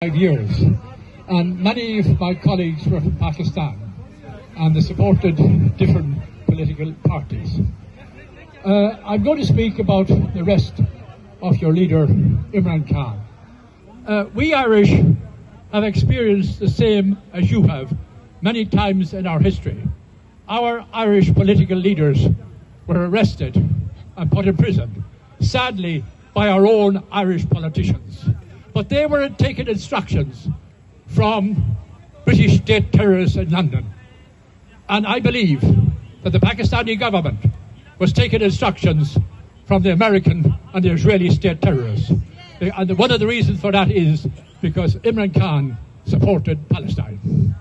5 years, and many of my colleagues were from Pakistan, and they supported different political parties. I'm going to speak about the arrest of your leader, Imran Khan. We Irish have experienced the same as you have many times in our history. Our Irish political leaders were arrested and put in prison, sadly, by our own Irish politicians. But they were taking instructions from British state terrorists in London. And I believe that the Pakistani government was taking instructions from the American and the Israeli state terrorists. And one of the reasons for that is because Imran Khan supported Palestine.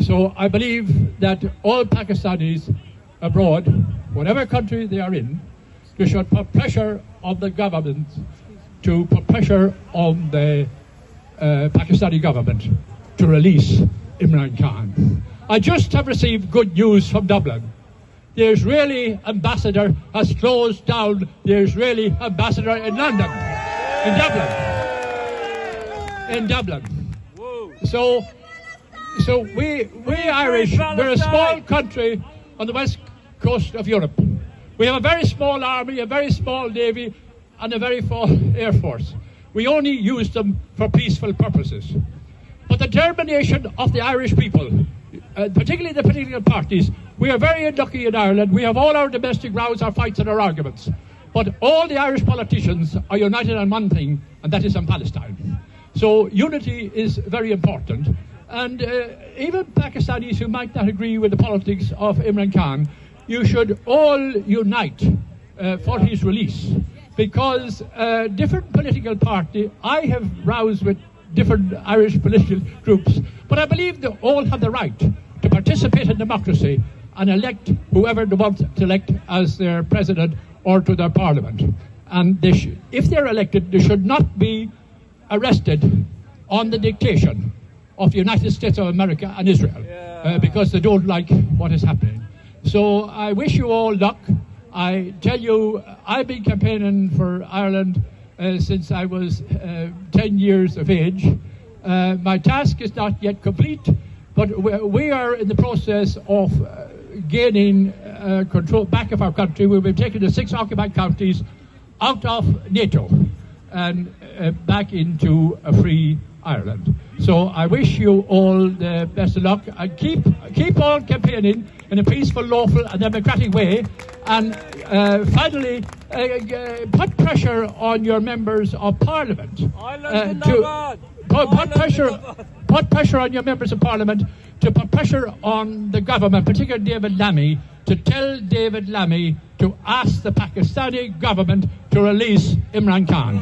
So I believe that all Pakistanis abroad, whatever country they are in, they should put pressure on the government to put pressure on the Pakistani government to release Imran Khan. I just have received good news from Dublin. The Israeli ambassador has closed down the Israeli ambassador in London, in Dublin. So we Irish, we're a small country on the west coast of Europe. We have a very small army, a very small navy, and a very small air force. We only use them for peaceful purposes. But the determination of the Irish people, particularly the political parties, we are very unlucky in Ireland. We have all our domestic rows, our fights and our arguments. But all the Irish politicians are united on one thing, and that is on Palestine. So unity is very important. And even Pakistanis who might not agree with the politics of Imran Khan, you should all unite for his release. Because different political parties, I have roused with different Irish political groups, but I believe they all have the right to participate in democracy and elect whoever they want to elect as their president or to their parliament. And they if they're elected, they should not be arrested on the dictation of the United States of America and Israel, because they don't like what is happening. So I wish you all luck. I tell you, I've been campaigning for Ireland since I was 10 years of age. My task is not yet complete, but we are in the process of gaining control back of our country. We've been taking the 6 occupied counties out of NATO and back into a free Ireland. So I wish you all the best of luck, and keep on campaigning in a peaceful, lawful and democratic way. And finally, put pressure on your members of Parliament to put pressure on your members of Parliament to put pressure on the government, particularly David Lammy, to tell David Lammy to ask the Pakistani government to release Imran Khan.